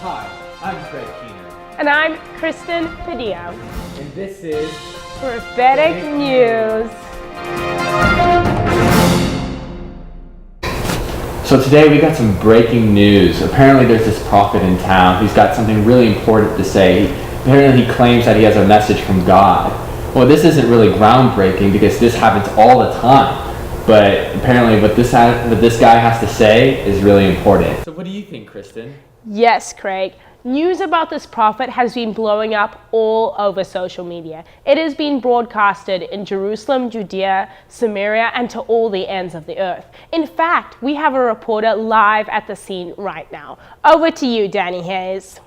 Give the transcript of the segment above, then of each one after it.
Hi, I'm Craig Keener. And I'm Kristen Padillo. And this is Prophetic News. So today we got some breaking news. Apparently there's this prophet in town who's got something really important to say. Apparently he claims that he has a message from God. Well, this isn't really groundbreaking because this happens all the time. But apparently what this guy has to say is really important. So what do you think, Kristen? Yes, Craig. News about this prophet has been blowing up all over social media. It has been broadcasted in Jerusalem, Judea, Samaria, and to all the ends of the earth. In fact, we have a reporter live at the scene right now. Over to you, Danny Hayes.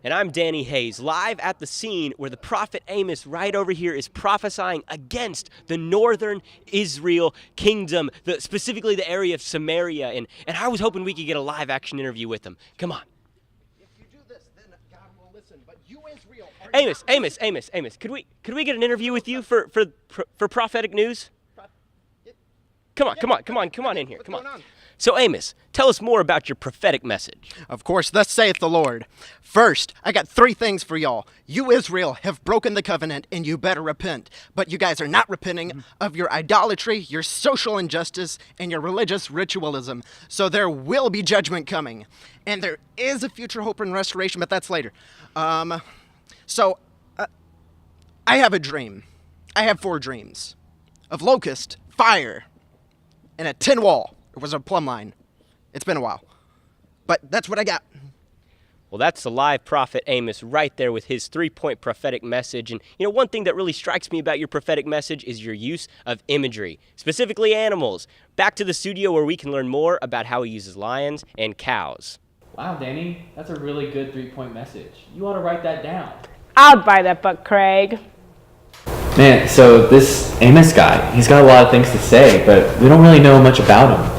And I'm Danny Hayes, live at the scene where the prophet Amos right over here is prophesying against the northern Israel kingdom, specifically the area of Samaria. And I was hoping we could get a live action interview with him. Come on. If you do this, then God will listen. But you, Israel, are Amos, could we get an interview with you for prophetic news? Come on in here. Come on. So Amos, tell us more about your prophetic message. Of course, thus saith the Lord. First, I got 3 things for y'all. You, Israel, have broken the covenant, and you better repent. But you guys are not repenting of your idolatry, your social injustice, and your religious ritualism. So there will be judgment coming. And there is a future hope and restoration, but that's later. I have a dream. I have 4 dreams. Of locust, fire, and a tin wall. It was a plumb line. It's been a while. But that's what I got. Well, that's the live prophet Amos right there with his 3-point prophetic message. And, one thing that really strikes me about your prophetic message is your use of imagery, specifically animals. Back to the studio where we can learn more about how he uses lions and cows. Wow, Danny, that's a really good 3-point message. You ought to write that down. I'll buy that book, Craig. Man, so this Amos guy, he's got a lot of things to say, but we don't really know much about him.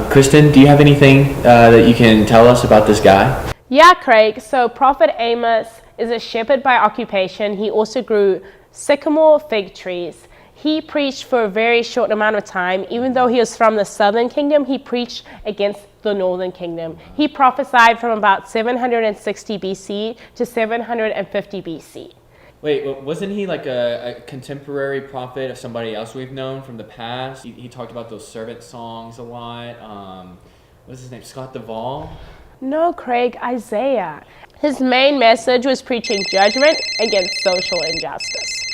Kristen, do you have anything that you can tell us about this guy? Yeah, Craig. So Prophet Amos is a shepherd by occupation. He also grew sycamore fig trees. He preached for a very short amount of time. Even though he was from the southern kingdom, he preached against the northern kingdom. He prophesied from about 760 BC to 750 BC. Wait, wasn't he like a contemporary prophet of somebody else we've known from the past? He talked about those servant songs a lot. What's his name? Scott Duvall? No, Craig, Isaiah. His main message was preaching judgment against social injustice.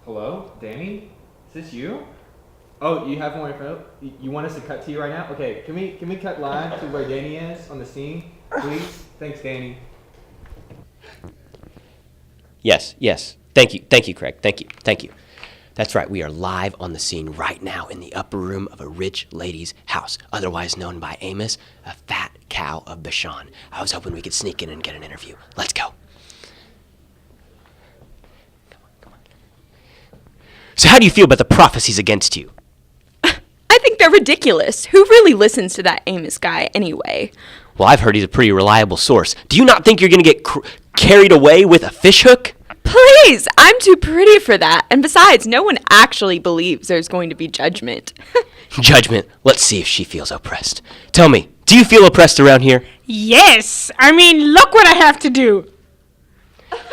Hello, Danny? Is this you? Oh, you have more info? You want us to cut to you right now? Okay, can we cut live to where Danny is on the scene, please? Thanks, Danny. Yes. Thank you, Craig. Thank you. That's right, we are live on the scene right now in the upper room of a rich lady's house, otherwise known by Amos, a fat cow of Bashan. I was hoping we could sneak in and get an interview. Let's go. Come on. So how do you feel about the prophecies against you? I think they're ridiculous. Who really listens to that Amos guy anyway? Well, I've heard he's a pretty reliable source. Do you not think you're going to get carried away with a fishhook? Please, I'm too pretty for that. And besides, no one actually believes there's going to be judgment. Judgment? Let's see if she feels oppressed. Tell me, do you feel oppressed around here? Yes. I mean, look what I have to do.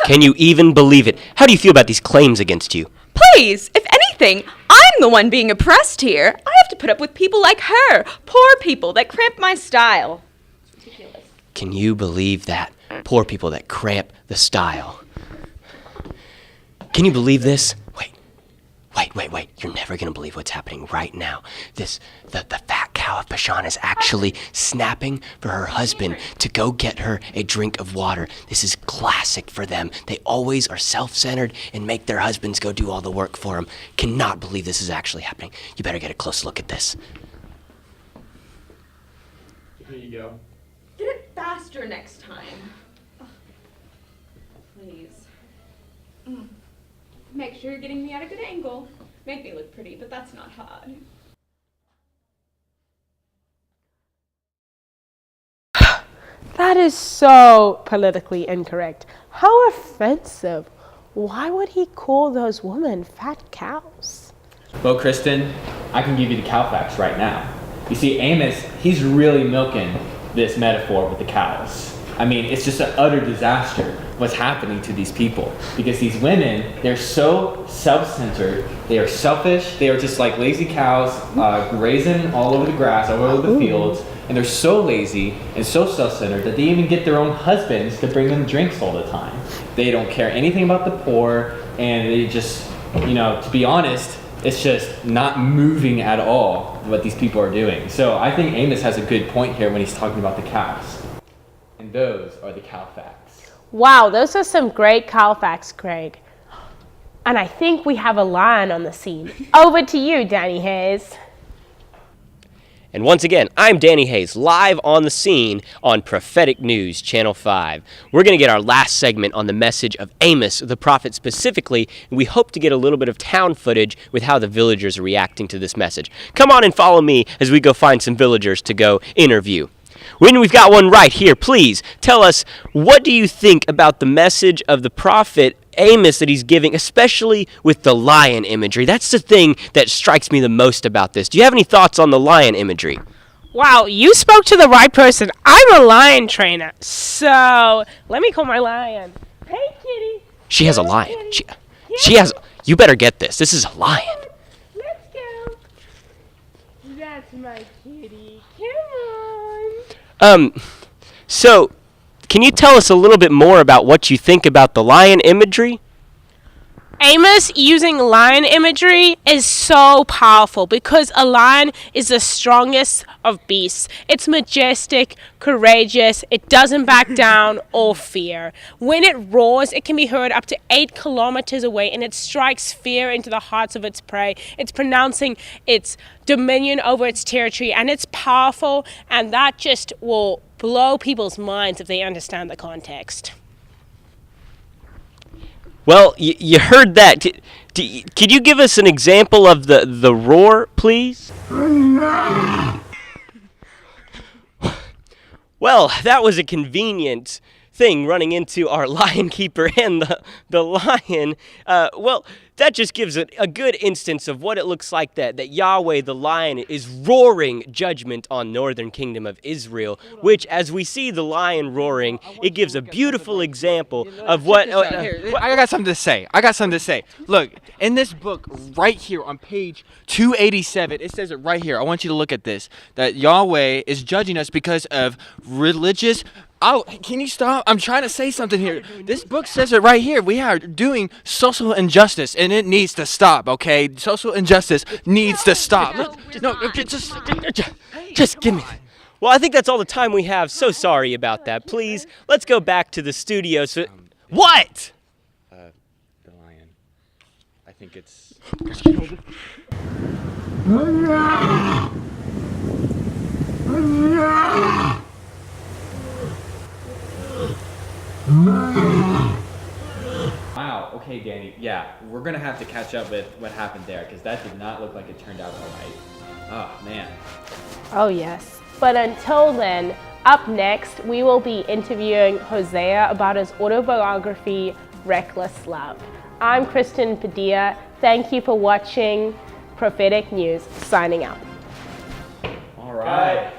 Can you even believe it? How do you feel about these claims against you? Please, if anything, I'm the one being oppressed here. I have to put up with people like her, poor people that cramp my style. It's ridiculous. Can you believe that? Poor people that cramp the style. Can you believe this? Wait. You're never going to believe what's happening right now. The fat cow of Bashan is actually snapping for her husband to go get her a drink of water. This is classic for them. They always are self-centered and make their husbands go do all the work for them. Cannot believe this is actually happening. You better get a close look at this. Here you go. Get it faster next time. Please. Make sure you're getting me at a good angle. Make me look pretty, but that's not hard. That is so politically incorrect. How offensive. Why would he call those women fat cows? Well, Kristen, I can give you the cow facts right now. You see, Amos, he's really milking this metaphor with the cows. I mean, it's just an utter disaster what's happening to these people. Because these women, they're so self-centered, they are selfish, they are just like lazy cows grazing all over the grass, all over the fields, and they're so lazy and so self-centered that they even get their own husbands to bring them drinks all the time. They don't care anything about the poor, and they just, to be honest, it's just not moving at all what these people are doing. So I think Amos has a good point here when he's talking about the cows. And those are the cow facts. Wow, those are some great cow facts, Craig. And I think we have a lion on the scene. Over to you, Danny Hayes. And once again, I'm Danny Hayes, live on the scene on Prophetic News, Channel 5. We're going to get our last segment on the message of Amos, the prophet specifically, and we hope to get a little bit of town footage with how the villagers are reacting to this message. Come on and follow me as we go find some villagers to go interview. When we've got one right here, please tell us, what do you think about the message of the prophet Amos that he's giving, especially with the lion imagery? That's the thing that strikes me the most about this. Do you have any thoughts on the lion imagery? Wow, you spoke to the right person. I'm a lion trainer, so let me call my lion. Hey, kitty. She has a lion. She has. You better get this. This is a lion. Let's go. That's my kitty. Come on. So, can you tell us a little bit more about what you think about the lion imagery? Amos using lion imagery is so powerful because a lion is the strongest of beasts. It's majestic, courageous, it doesn't back down or fear. When it roars, it can be heard up to 8 kilometers away, and it strikes fear into the hearts of its prey. It's pronouncing its dominion over its territory, and it's powerful, and that just will blow people's minds if they understand the context. Well, you heard that. Could you give us an example of the roar, please? Well, that was a convenient thing, running into our lion keeper and the lion. Well, that just gives a good instance of what it looks like that Yahweh, the lion, is roaring judgment on northern kingdom of Israel, which, as we see the lion roaring, it gives a beautiful example of what... I got something to say. Look, in this book right here on page 287, it says it right here. I want you to look at this, that Yahweh is judging us because of religious... Oh, can you stop? I'm trying to say something here. This book says it right here. We are doing social injustice, and it needs to stop, okay? Social injustice needs to stop. Just give me... Well, I think that's all the time we have. So sorry about that. Please, let's go back to the studio. What? The lion. I think it's... Wow, okay, Danny. Yeah, we're going to have to catch up with what happened there, because that did not look like it turned out all right. Oh, man. Oh, yes. But until then, up next, we will be interviewing Hosea about his autobiography, Reckless Love. I'm Kristen Padilla. Thank you for watching Prophetic News, signing out. All right.